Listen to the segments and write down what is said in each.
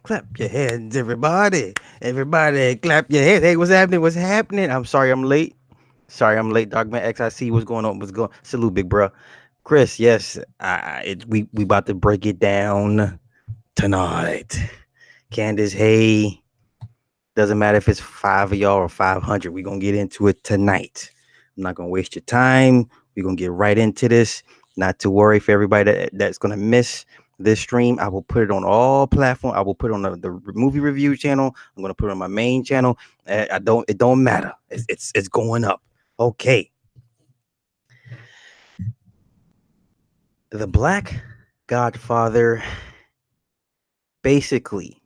Clap your hands, everybody. Everybody, clap your hands. Hey, what's happening? What's happening? I'm sorry I'm late. Sorry I'm late, Dogman X. I see what's going on. What's going? Salute, big bro. Chris, yes, we about to break it down tonight. Candace, hey, doesn't matter if it's five of y'all or 500. We're gonna get into it tonight. I'm not gonna waste your time. We're gonna get right into this. Not to worry for everybody that's gonna miss this stream. I will put it on all platforms. I will put it on the movie review channel. I'm gonna put it on my main channel. I don't. It don't matter. It's going up. Okay. The Black Godfather. Basically,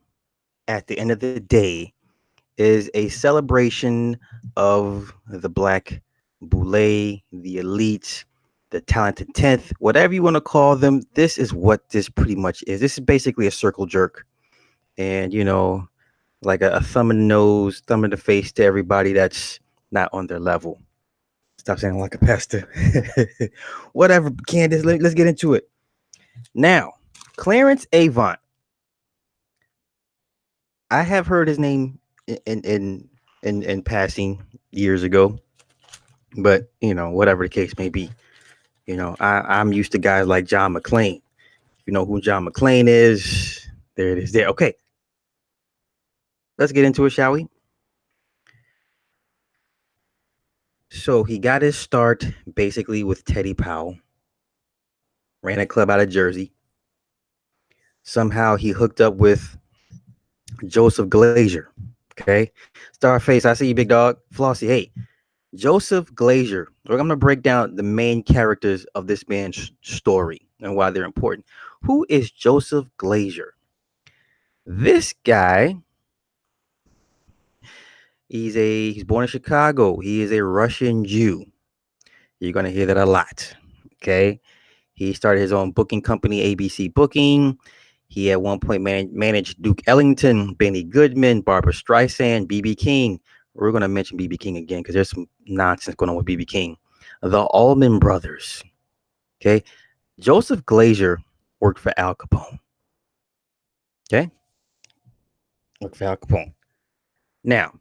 at the end of the day, is a celebration of the Black Boule, the elites, the talented 10th, whatever you want to call them. This is what this pretty much is. This is basically a circle jerk. And, like a thumb in the nose, thumb in the face to everybody that's not on their level. Stop saying like a pastor. Whatever, Candace, let's get into it. Now, Clarence Avant. I have heard his name in passing years ago, but whatever the case may be, I'm used to guys like John McClane. You know who John McClane is? There it is. There. Okay, let's get into it, shall we? So he got his start basically with Teddy Powell. Ran a club out of Jersey. Somehow he hooked up with Joseph Glaser. Okay, Starface, I see you, big dog. Flossie, hey, Joseph Glaser. We're going to break down the main characters of this man's story and why they're important. Who is Joseph Glaser? This guy, he's born in Chicago. He is a Russian Jew. You're going to hear that a lot. Okay. He started his own booking company, ABC Booking. He at one point managed Duke Ellington, Benny Goodman, Barbara Streisand, BB King. We're going to mention BB King again because there's some nonsense going on with BB King. The Allman Brothers. Okay. Joseph Glaser worked for Al Capone. Okay. Worked for Al Capone. Now,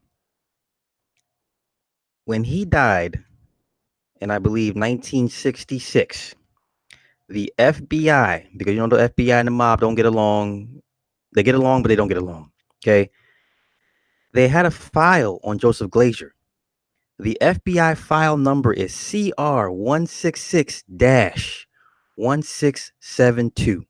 when he died in, I believe, 1966, the FBI, because the FBI and the mob don't get along. They get along, but they don't get along. Okay. They had a file on Joseph Glaser. The FBI file number is CR 166 1672.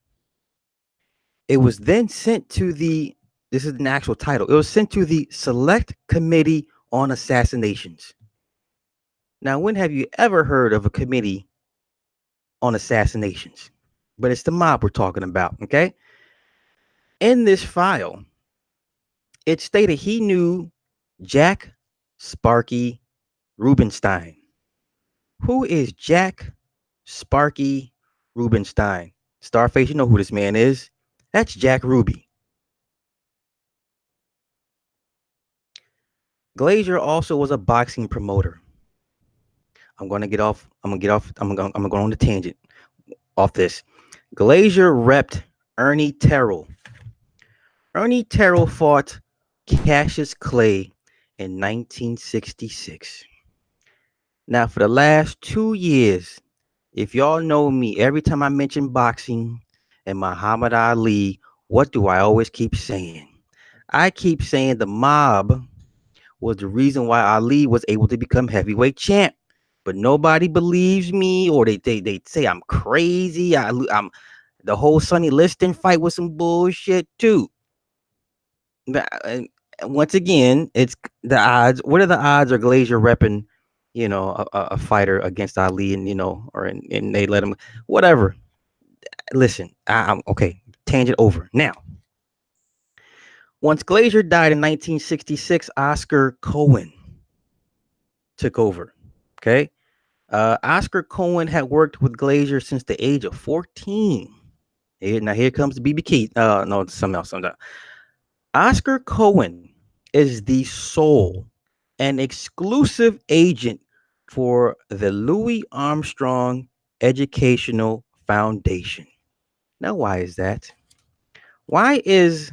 It was then sent to this is an actual title. It was sent to the Select Committee on Assassinations. Now, when have you ever heard of a committee on assassinations? But it's the mob we're talking about, okay? In this file, it stated he knew Jack Sparky Rubenstein. Who is Jack Sparky Rubenstein? Starface, you know who this man is. That's Jack Ruby. Glaser also was a boxing promoter. I'm gonna go on the tangent off this. Glaser repped Ernie Terrell. Ernie Terrell fought Cassius Clay in 1966. Now, for the last 2 years, if y'all know me, every time I mention boxing and Muhammad Ali, what do I always keep saying? I keep saying the mob was the reason why Ali was able to become heavyweight champ. But nobody believes me, or they say I'm crazy. I'm the whole Sonny Liston fight was some bullshit too. But once again, it's the odds. What are the odds of Glazier repping, a fighter against Ali, and and they let him, whatever. Listen, I'm okay. Tangent over. Now, once Glazier died in 1966, Oscar Cohen took over. Okay. Oscar Cohen had worked with Glazier since the age of 14. Here comes the BB Key. No, it's something else. Oscar Cohen is the sole and exclusive agent for the Louis Armstrong Educational Foundation. Now, why is that? Why is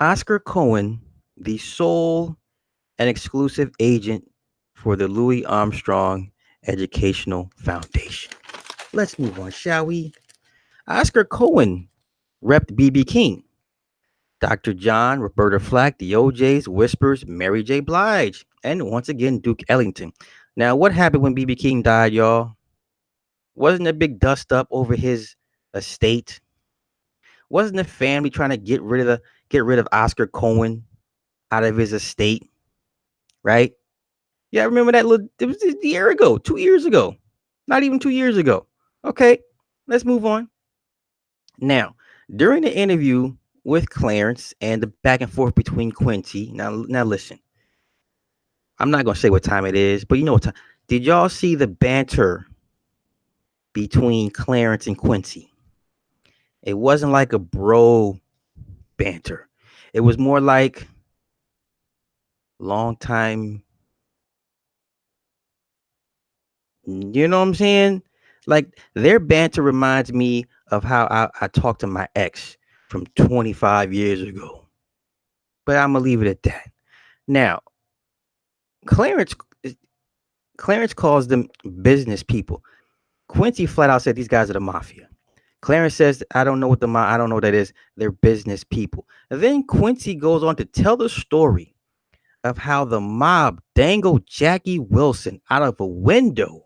Oscar Cohen, the sole and exclusive agent for the Louis Armstrong Educational Foundation. Let's move on, shall we? Oscar Cohen repped B.B. King, Dr. John, Roberta Flack, the OJs, Whispers, Mary J. Blige, and once again, Duke Ellington. Now, what happened when B.B. King died, y'all? Wasn't a big dust up over his estate? Wasn't the family trying to get rid of Oscar Cohen out of his estate? Right? Yeah, I remember that. It was a year ago, 2 years ago, not even 2 years ago. Okay, let's move on. Now, during the interview with Clarence and the back and forth between Quincy, now listen, I'm not gonna say what time it is, but you know what time. Did y'all see the banter between Clarence and Quincy? It wasn't like a bro banter. It was more like long time. You know what I'm saying? Like their banter reminds me of how I talked to my ex from 25 years ago. But I'm gonna leave it at that. Now, Clarence Clarence calls them business people. Quincy flat out said these guys are the mafia. Clarence says, I don't know what that is. They're business people. And then Quincy goes on to tell the story of how the mob dangled Jackie Wilson out of a window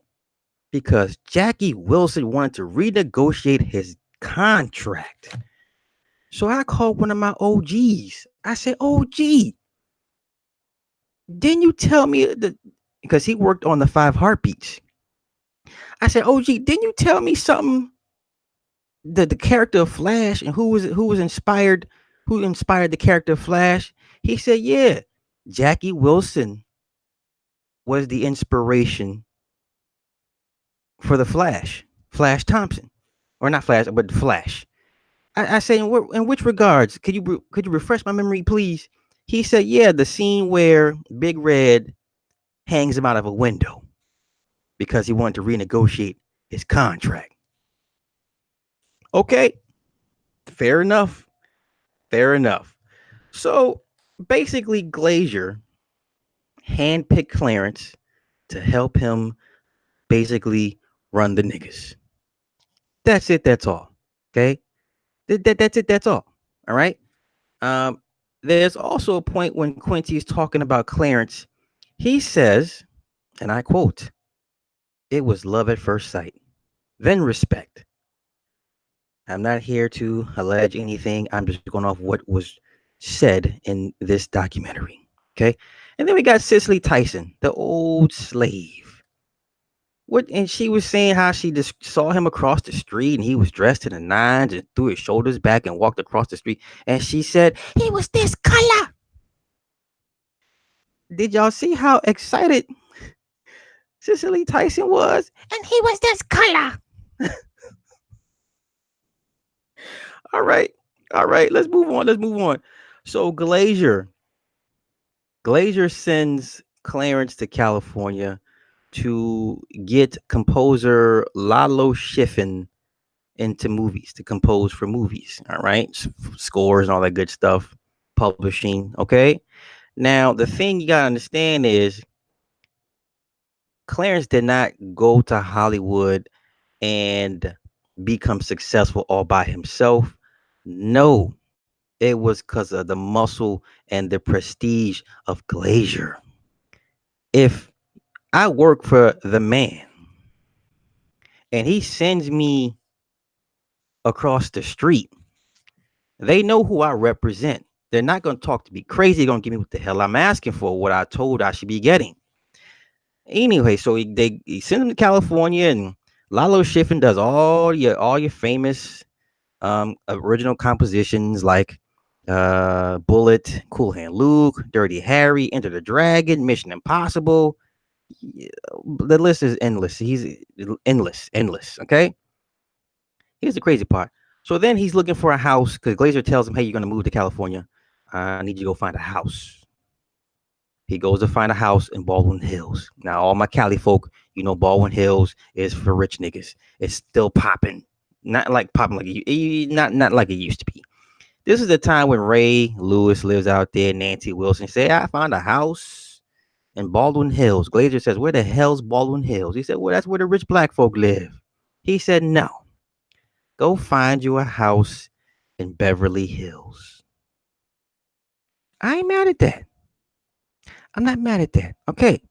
because Jackie Wilson wanted to renegotiate his contract. So I called one of my OGs. I said, OG, didn't you tell me that? Because he worked on the Five Heartbeats. I said, OG, didn't you tell me something? The character of Flash and who inspired the character of Flash? He said, yeah, Jackie Wilson was the inspiration for the Flash Thompson, or not Flash, but Flash. I say, in which regards? Could you refresh my memory, please? He said, yeah, the scene where Big Red hangs him out of a window because he wanted to renegotiate his contract. Okay, fair enough. Fair enough. So basically, Glazer handpicked Clarence to help him basically run the niggas. That's it. That's all. Okay. That's it. That's all. All right. Um, there's also a point when Quincy is talking about Clarence. He says, and I quote, "It was love at first sight, then respect." I'm not here to allege anything. I'm just going off what was said in this documentary. Okay. And then we got Cicely Tyson, the old slave. What, and she was saying how she just saw him across the street and he was dressed to the nines and threw his shoulders back and walked across the street. And she said, he was this color. Did y'all see how excited Cicely Tyson was? And he was this color. All right. All right. Let's move on. Let's move on. So Glazer sends Clarence to California to get composer Lalo Schifrin into movies, to compose for movies. All right. Scores and all that good stuff. Publishing. Okay. Now, the thing you got to understand is Clarence did not go to Hollywood and become successful all by himself. No, it was because of the muscle and the prestige of Glazer. If I work for the man and he sends me across the street, they know who I represent. They're not going to talk to me crazy. They're going to give me what the hell I'm asking for, what I told I should be getting. Anyway, so he sends him to California, and Lalo Schifrin does all your famous original compositions like Bullet, Cool Hand Luke, Dirty Harry, Enter the Dragon, Mission Impossible. The list is endless. He's endless. Okay. Here's the crazy part. So then he's looking for a house because Glazer tells him, "Hey, you're gonna move to California. I need you to go find a house." He goes to find a house in Baldwin Hills. Now, all my Cali folk, Baldwin Hills is for rich niggas. It's still popping, not like popping like not like it used to be. This is the time when Ray Lewis lives out there. Nancy Wilson say, "I found a house in Baldwin Hills." Glaser says, "Where the hell's Baldwin Hills?" He said, "Well, that's where the rich black folk live." He said, "No, go find you a house in Beverly Hills." I ain't mad at that. I'm not mad at that. Okay.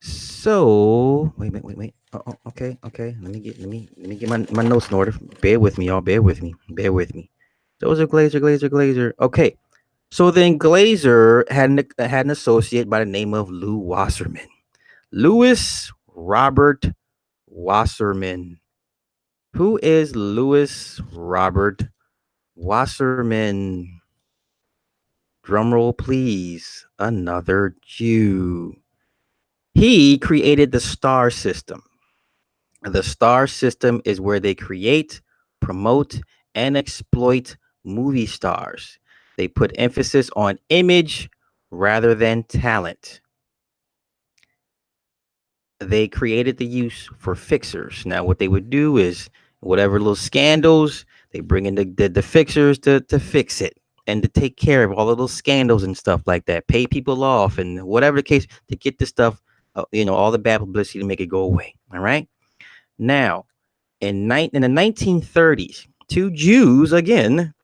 So wait. Oh, okay. Let me get my notes in order. Bear with me, y'all. Bear with me. Those are Glaser. Okay. So then Glaser had an associate by the name of Lou Wasserman. Louis Robert Wasserman. Who is Louis Robert Wasserman? Drumroll, please. Another Jew. He created the star system. The star system is where they create, promote, and exploit movie stars. They put emphasis on image rather than talent. They created the use for fixers. Now, what they would do is whatever little scandals, they bring in the fixers to fix it and to take care of all of those scandals and stuff like that, pay people off and whatever the case to get the stuff, all the bad publicity to make it go away. All right. Now, in the 1930s, two Jews again,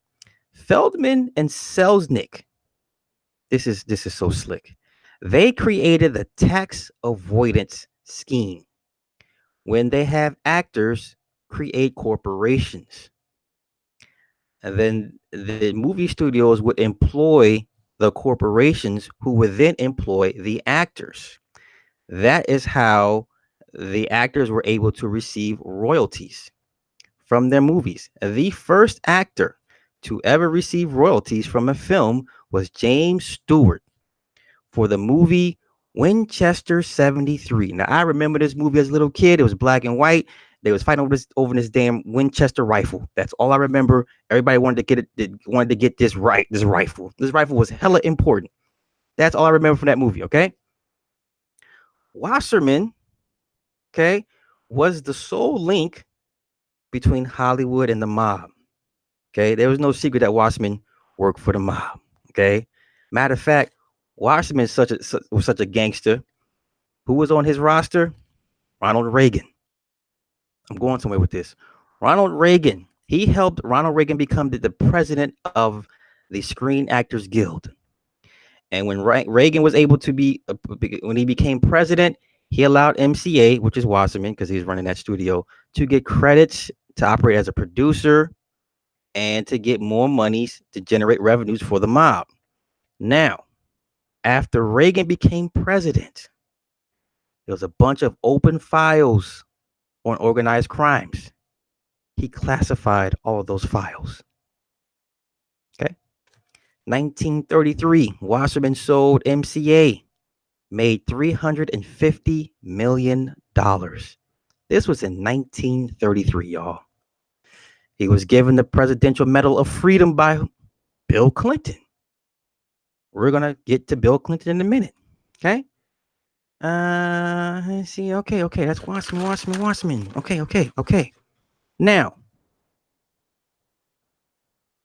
Feldman and Selznick. This is so slick. They created the tax avoidance scheme. When they have actors create corporations, and then the movie studios would employ the corporations who would then employ the actors. That is how the actors were able to receive royalties from their movies. The first actor to ever receive royalties from a film was James Stewart for the movie Winchester 73. Now, I remember this movie as a little kid. It was black and white. They was fighting over this damn Winchester rifle. That's all I remember. Everybody wanted to get this right. This rifle. This rifle was hella important. That's all I remember from that movie. Okay. Wasserman, okay, was the sole link between Hollywood and the mob. Okay, there was no secret that Wasserman worked for the mob. Okay, matter of fact, Wasserman was such a gangster. Who was on his roster? Ronald Reagan. I'm going somewhere with this. Ronald Reagan. He helped Ronald Reagan become the president of the Screen Actors Guild. And when Reagan was able to when he became president, he allowed MCA, which is Wasserman, because he was running that studio, to get credits to operate as a producer and to get more monies to generate revenues for the mob. Now, after Reagan became president, there was a bunch of open files on organized crimes. He classified all of those files. Okay. 1933, Wasserman sold MCA, made $350 million. This was in 1933, y'all. He was given the Presidential Medal of Freedom by Bill Clinton. We're going to get to Bill Clinton in a minute. Okay. Let's see. Okay. That's Wasserman. Okay. Now,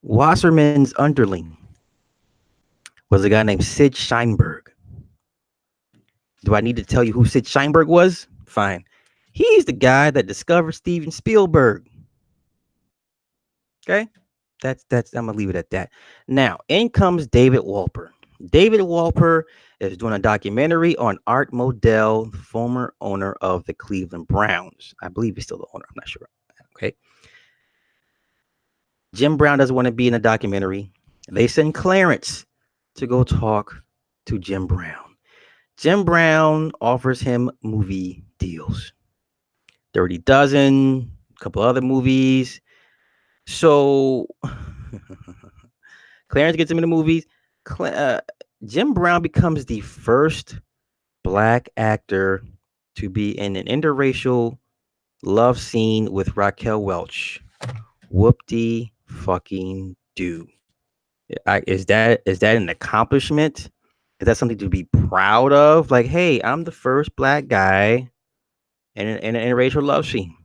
Wasserman's underling was a guy named Sid Sheinberg. Do I need to tell you who Sid Sheinberg was? Fine. He's the guy that discovered Steven Spielberg. Okay. That's I'm gonna leave it at that. Now, in comes David Wolper. David Wolper is doing a documentary on Art Modell, former owner of the Cleveland Browns. I believe he's still the owner. I'm not sure. Okay. Jim Brown doesn't want to be in the documentary. They send Clarence to go talk to Jim Brown. Jim Brown offers him movie deals. Dirty Dozen, a couple other movies. So Clarence gets him in the movies. Jim Brown becomes the first black actor to be in an interracial love scene with Raquel Welch. Whoop-de fucking do. Is that an accomplishment? Is that something to be proud of? Like, hey, I'm the first black guy in an interracial love scene.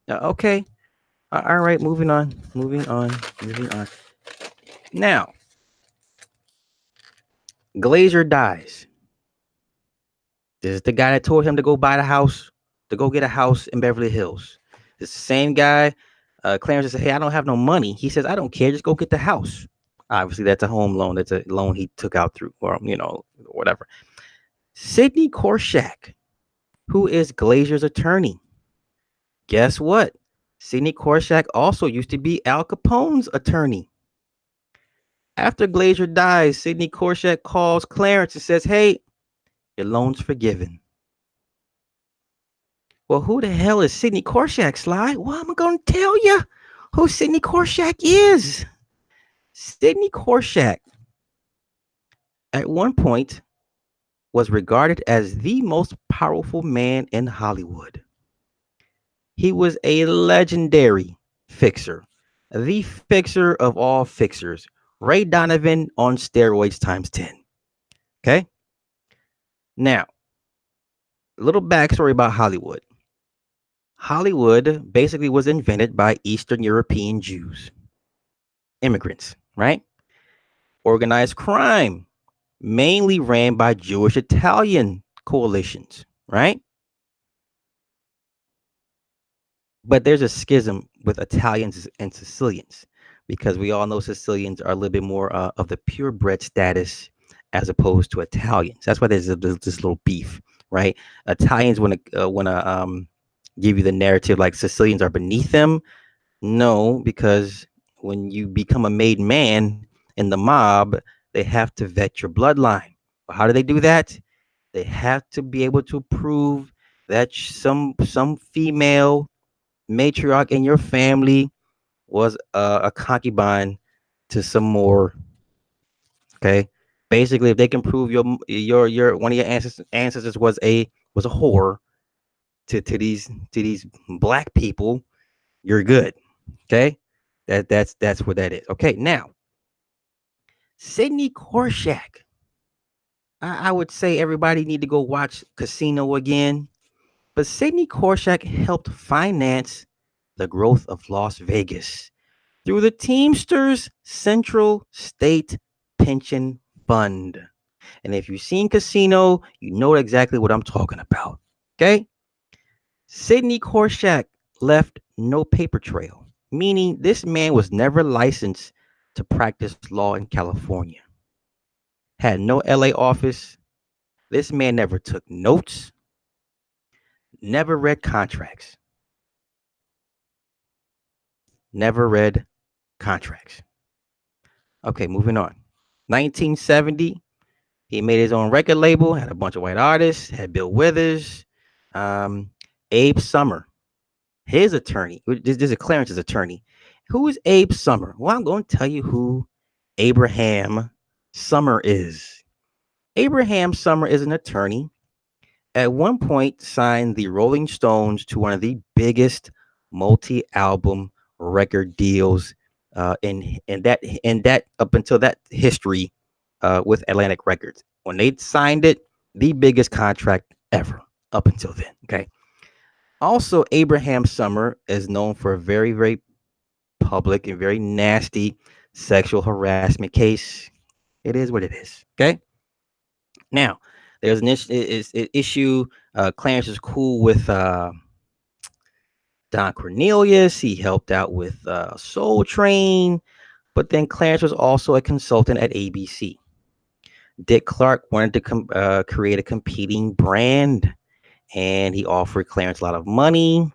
Okay. All right, moving on, moving on, moving on. Now, Glazer dies. This is the guy that told him to go buy the house, to go get a house in Beverly Hills. This same guy, Clarence says, "Hey, I don't have no money." He says, "I don't care. Just go get the house." Obviously, that's a home loan. That's a loan he took out through, or whatever. Sidney Korshak, who is Glazer's attorney. Guess what? Sidney Korshak also used to be Al Capone's attorney. After Glazer dies, Sidney Korshak calls Clarence and says, "Hey, your loan's forgiven." Well, who the hell is Sidney Korshak, Sly? Well, I'm going to tell you who Sidney Korshak is. Sidney Korshak, at one point, was regarded as the most powerful man in Hollywood. He was a legendary fixer, the fixer of all fixers. Ray Donovan on steroids times 10. Okay? Now, a little backstory about Hollywood. Hollywood basically was invented by Eastern European Jews, immigrants, right? Organized crime, mainly ran by Jewish Italian coalitions, right? But there's a schism with Italians and Sicilians because we all know Sicilians are a little bit more of the purebred status as opposed to Italians. That's why there's this little beef, right? Italians want to give you the narrative like Sicilians are beneath them. No, because when you become a made man in the mob, they have to vet your bloodline. How do they do that? They have to be able to prove that some female matriarch in your family was a concubine to some more. Okay, basically, if they can prove your one of your ancestors was a whore to these black people, you're good. Okay, that's what that is. Okay, now Sidney Korshak. I would say everybody need to go watch Casino again. But Sidney Korshak helped finance the growth of Las Vegas through the Teamsters Central State Pension Fund. And if you've seen Casino, you know exactly what I'm talking about. Okay? Sidney Korshak left no paper trail, meaning this man was never licensed to practice law in California, had no LA office. This man never took notes, never read contracts, never read contracts. Okay, moving on. 1970, he made his own record label, had a bunch of white artists, had Bill Withers, um, Abe Summer, his attorney. This is Clarence's attorney. Who is Abe Summer? Well, I'm going to tell you who Abraham Summer is. Abraham Summer is an attorney. At one point, signed the Rolling Stones to one of the biggest multi-album record deals in that up until that history with Atlantic Records. When they signed it, the biggest contract ever up until then. Okay. Also, Abraham Summer is known for a very, very public and very nasty sexual harassment case. It is what it is. Okay. Now, there's an issue. Clarence is cool with Don Cornelius. He helped out with Soul Train, but then Clarence was also a consultant at ABC. Dick Clark wanted to create a competing brand, and he offered Clarence a lot of money.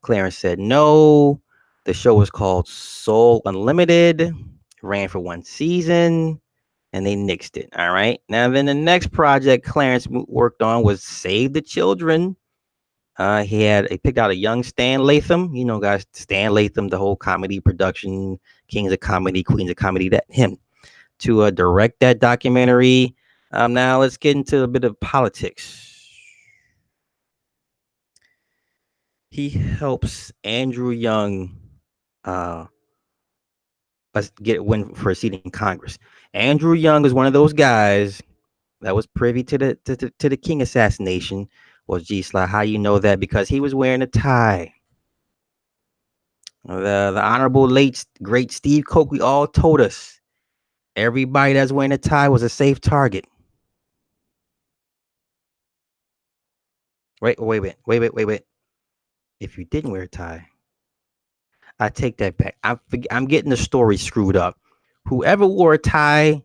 Clarence said no. The show was called Soul Unlimited, ran for one season, and they nixed it. All right. Now, then the next project Clarence worked on was Save the Children. He picked out a young Stan Latham. You know, guys, Stan Latham, the whole comedy production, Kings of Comedy, Queens of Comedy, that him to direct that documentary. Now let's get into a bit of politics. He helps Andrew Young get win for a seat in Congress. Andrew Young is one of those guys that was privy to the King assassination. Well, G Sly, how you know that? Because he was wearing a tie. The honorable late great Steve Coakley all told us everybody that's wearing a tie was a safe target. Wait. If you didn't wear a tie, I take that back. I'm getting the story screwed up. Whoever wore a tie,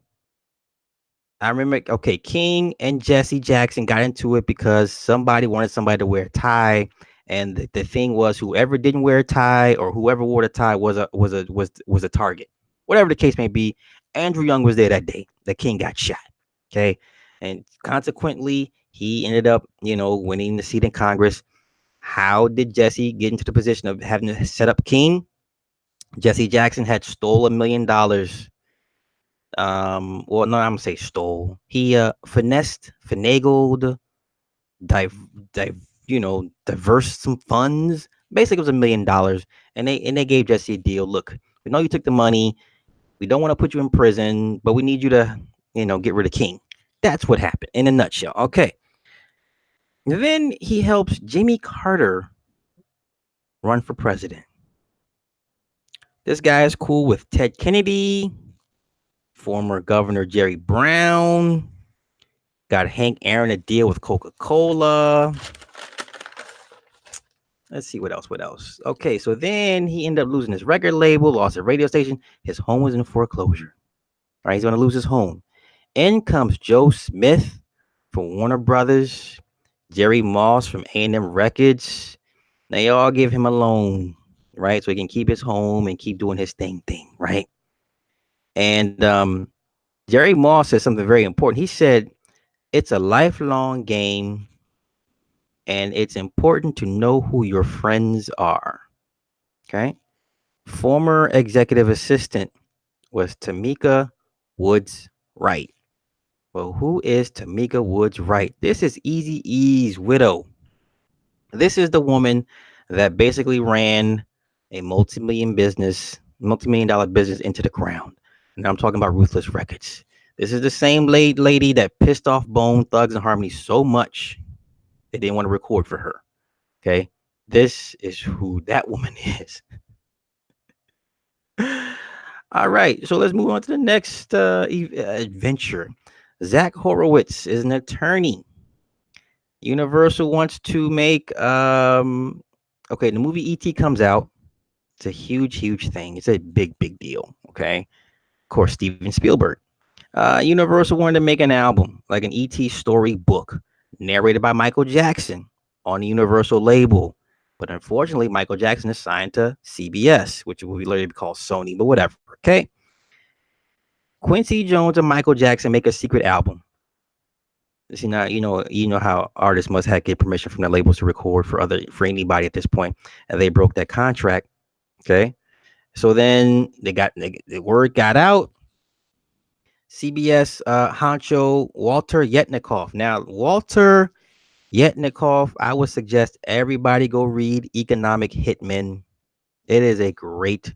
I remember. Okay, King and Jesse Jackson got into it because somebody wanted somebody to wear a tie, and the thing was, whoever didn't wear a tie or whoever wore the tie was a target. Whatever the case may be, Andrew Young was there that day. The King got shot. Okay, and consequently, he ended up, winning the seat in Congress. How did Jesse get into the position of having to set up King? Jesse Jackson had stole $1 million. Well, no, I'm gonna say stole. He finessed, finagled, div, div, diverse some funds. Basically, it was $1 million, and they gave Jesse a deal. Look, we know you took the money. We don't want to put you in prison, but we need you to, get rid of King. That's what happened in a nutshell. Okay. Then he helps Jimmy Carter run for president. This guy is cool with Ted Kennedy, former Governor Jerry Brown, got Hank Aaron a deal with Coca-Cola. Let's see what else. Okay, so then he ended up losing his record label, lost a radio station. His home was in foreclosure. All right, he's going to lose his home. In comes Joe Smith from Warner Brothers, Jerry Moss from A&M Records. They all give him a loan, right? So he can keep his home and keep doing his thing, right? And Jerry Moss said something very important. He said, it's a lifelong game, and it's important to know who your friends are. Okay. Former executive assistant was Tamika Woods Wright. Well, who is Tamika Woods Wright? This is Easy E's widow. This is the woman that basically ran a multi-million dollar business into the ground. And I'm talking about Ruthless Records. This is the same lady that pissed off Bone Thugs and Harmony so much they didn't want to record for her. Okay. This is who that woman is. All right. So let's move on to the next adventure. Zach Horowitz is an attorney. Universal wants to make okay, the movie E.T. comes out. It's a huge thing. It's a big deal. Okay. Of course, Steven Spielberg. Universal wanted to make an album, like an E.T. story book, narrated by Michael Jackson on the Universal label. But unfortunately, Michael Jackson is signed to CBS, which will be later called Sony, but whatever. Okay. Quincy Jones and Michael Jackson make a secret album. See, now you know how artists must have get permission from the labels to record for anybody at this point, and they broke that contract. Okay. So then the word got out. CBS honcho Walter Yetnikoff. Now, Walter Yetnikoff, I would suggest everybody go read Economic Hitmen. It is a great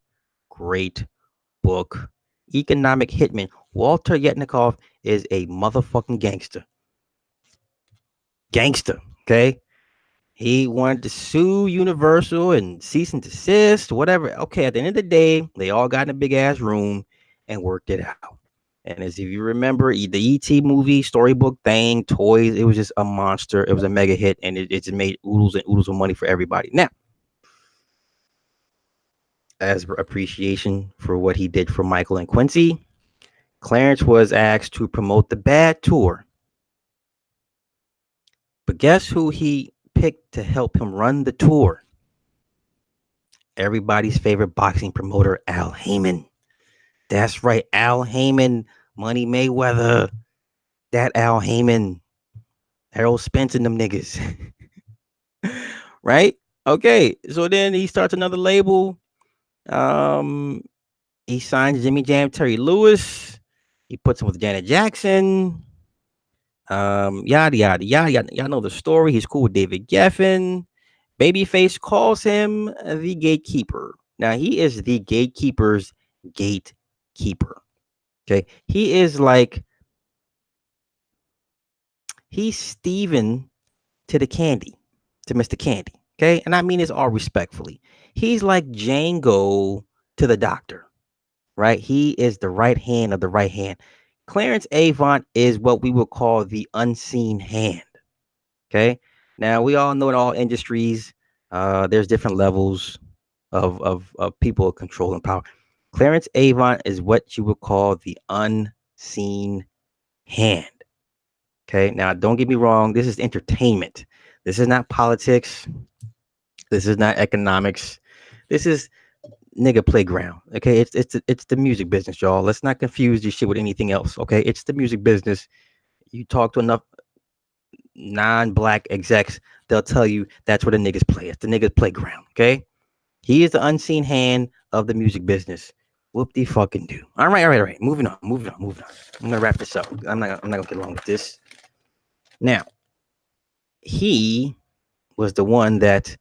book. Economic Hitman. Walter Yetnikoff is a motherfucking gangster. Okay. He wanted to sue Universal and cease and desist, whatever. Okay, at the end of the day, they all got in a big ass room and worked it out. And as if you remember, the E.T. movie, storybook thing, toys, it was just a monster. It was a mega hit, and it just made oodles and oodles of money for everybody. Now, as appreciation for what he did for Michael and Quincy, Clarence was asked to promote the Bad Tour. But guess who he picked to help him run the tour? Everybody's favorite boxing promoter, Al Heyman. That's right, Al Heyman, Money Mayweather. That Al Heyman, Harold Spence and them niggas. Right? Okay, so then he starts another label. He signs Jimmy Jam, Terry Lewis. He puts him with Janet Jackson. Yada yada yada. Y'all know the story. He's cool with David Geffen. Babyface calls him the gatekeeper. Now he is the gatekeeper's gatekeeper. Okay, he is like he's Steven to the Candy, to Mr. Candy. Okay, and I mean this all respectfully. He's like Django to the doctor, right? He is the right hand of the right hand. Clarence Avant is what we would call the unseen hand. Okay. Now we all know in all industries, there's different levels of people controlling power. Clarence Avant is what you would call the unseen hand. Okay. Now don't get me wrong. This is entertainment. This is not politics. This is not economics. This is nigga playground. Okay. It's the music business, y'all. Let's not confuse this shit with anything else. Okay. It's the music business. You talk to enough non-black execs, they'll tell you that's where the niggas play. It's the niggas playground. Okay, he is the unseen hand of the music business. Whoop de fucking do. All right. Moving on. I'm gonna wrap this up. I'm not gonna get along with this. Now, he was the one that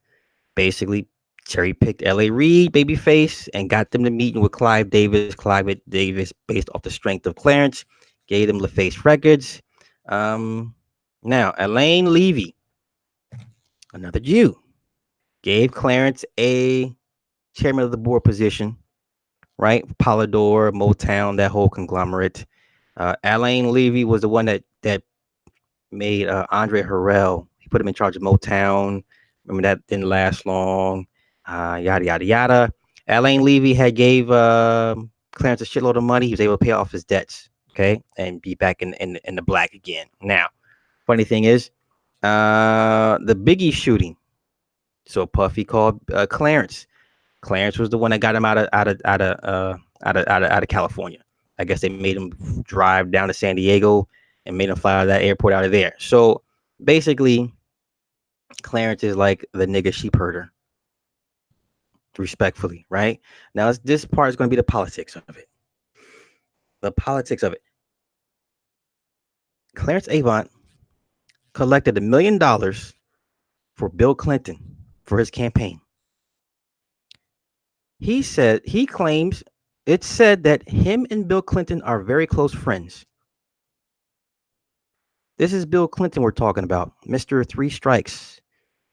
basically cherry picked L.A. Reid, Babyface, and got them to meeting with Clive Davis. Clive Davis, based off the strength of Clarence, gave them LaFace Records. Um, Now, Elaine Levy, another Jew, gave Clarence a chairman of the board position, right? Polydor, Motown, that whole conglomerate. Alain Levy was the one that made Andre Harrell. He put him in charge of Motown. Remember that didn't last long. Yada yada yada. Alain Levy had gave Clarence a shitload of money. He was able to pay off his debts, okay, and be back in the black again. Now, funny thing is, the Biggie shooting. So Puffy called Clarence. Clarence was the one that got him out of California. I guess they made him drive down to San Diego and made him fly out of that airport out of there. So basically, Clarence is like the nigga sheep herder, respectfully, right? Now this part is going to be the politics of it. The politics of it. Clarence Avant collected $1 million for Bill Clinton for his campaign. He claims it's said that him and Bill Clinton are very close friends. This is Bill Clinton we're talking about, Mr. Three Strikes,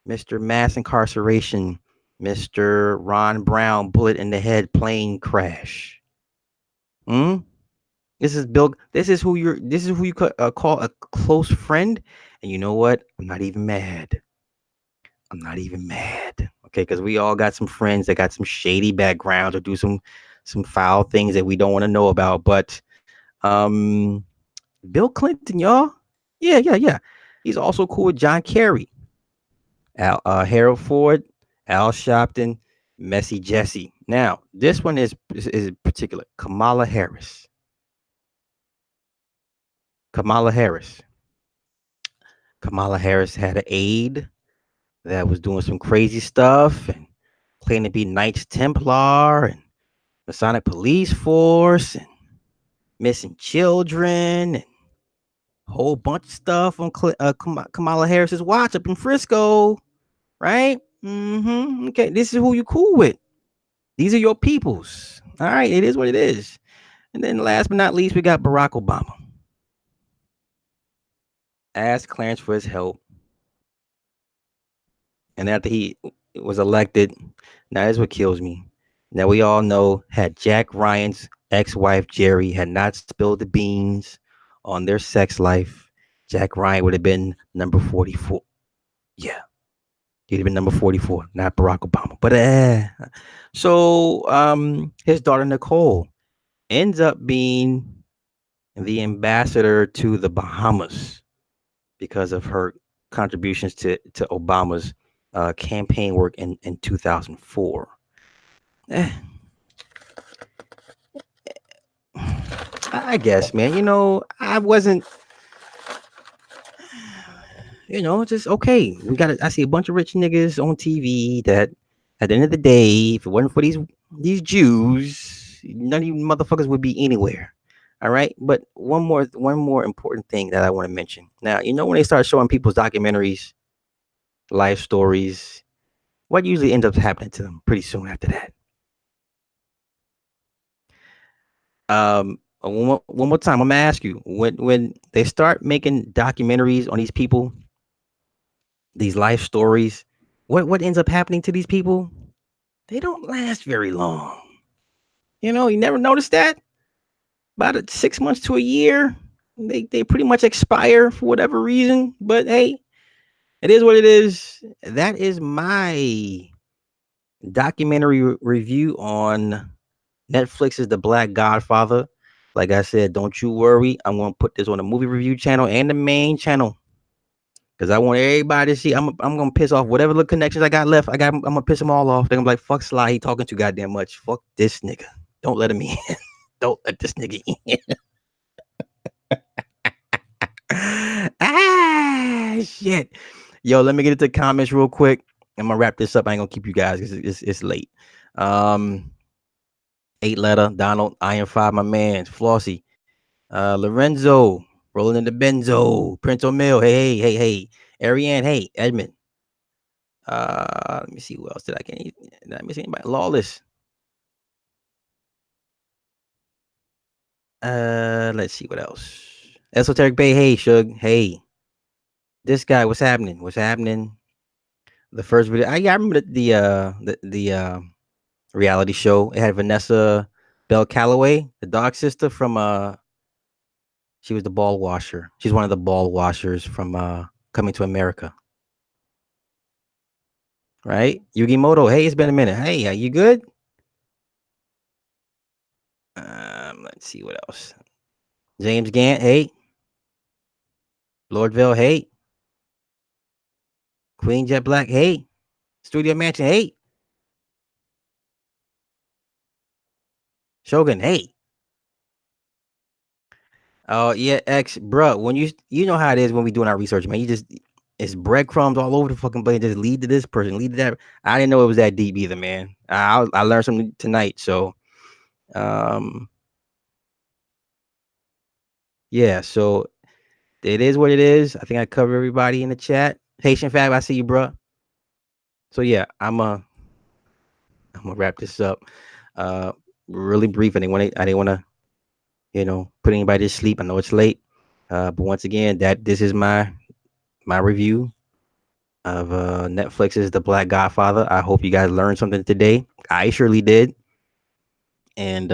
Mr. Mass Incarceration, Mr. Ron Brown, bullet in the head, plane crash. Hmm? This is Bill. This is who you're. This is who you call a close friend. And you know what? I'm not even mad. I'm not even mad. Okay, because we all got some friends that got some shady backgrounds or do some foul things that we don't want to know about. But um, Bill Clinton, y'all. Yeah. He's also cool with John Kerry, Harold Ford, Al Sharpton, Messy Jesse. Now, this one is particular. Kamala Harris. Kamala Harris. Kamala Harris had an aide that was doing some crazy stuff and claimed to be Knights Templar and Masonic Police Force and missing children and a whole bunch of stuff on Kamala Harris's watch up in Frisco, right? Okay, this is who you cool with. These are your peoples. All right, it is what it is. And then last but not least, we got Barack Obama. Asked Clarence for his help. And after he was elected, now this is what kills me. Now we all know had Jack Ryan's ex-wife Jerry had not spilled the beans on their sex life, Jack Ryan would have been number 44. Yeah. He'd have been number 44, not Barack Obama. But his daughter Nicole ends up being the ambassador to the Bahamas because of her contributions to Obama's campaign work in 2004. I guess, man. I wasn't. Just okay. I see a bunch of rich niggas on TV that, at the end of the day, if it wasn't for these Jews, none of you motherfuckers would be anywhere. All right. But one more important thing that I want to mention. Now, when they start showing people's documentaries, life stories, what usually ends up happening to them pretty soon after that? One more time, I'm gonna ask you, when they start making documentaries on these people, these life stories, what ends up happening to these people? They don't last very long. You never noticed that? About 6 months to a year, they pretty much expire for whatever reason. But hey, it is what it is. That is my documentary review on Netflix's The Black Godfather. Like I said, don't you worry. I'm gonna put this on the movie review channel and the main channel because I want everybody to see. I'm gonna piss off whatever little connections I got left. I'm gonna piss them all off. They're gonna be like, "Fuck Sly, he talking too goddamn much. Fuck this nigga. Don't let him in. Don't let this nigga in." Ah, shit. Yo, let me get into the comments real quick. I'm gonna wrap this up. I ain't gonna keep you guys because it's late. Um, 8 letter Donald Iron 5, my man Flossie. Lorenzo rolling in the Benzo. Prince O'Mill. Hey. Ariane. Hey, Edmund. Let me see who else did I miss anybody? Lawless. Let's see what else. Esoteric Bay. Hey, Shug. Hey, this guy. What's happening? What's happening? The first video. I remember the reality show. It had Vanessa Bell Calloway, the dog sister from she was the ball washer. She's one of the ball washers from Coming to America. Right? Yugi Moto. Hey, it's been a minute. Hey, are you good? Let's see what else. James Gant. Hey. Lordville. Hey. Queen Jet Black. Hey. Studio Mansion. Hey. Shogun. Hey. Oh yeah, X, bro. When you know how it is when we doing our research, man. It's breadcrumbs all over the fucking place. Just lead to this person, lead to that. I didn't know it was that deep either, man. I learned something tonight. So, um, yeah. So it is what it is. I think I covered everybody in the chat. Haitian Fab, I see you, bro. So yeah, I'm gonna wrap this up. Uh, really brief. I didn't want to, put anybody to sleep. I know it's late. But once again, this is my review of Netflix's The Black Godfather. I hope you guys learned something today. I surely did. And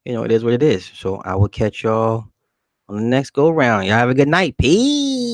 it is what it is. So I will catch y'all on the next go round. Y'all have a good night. Peace.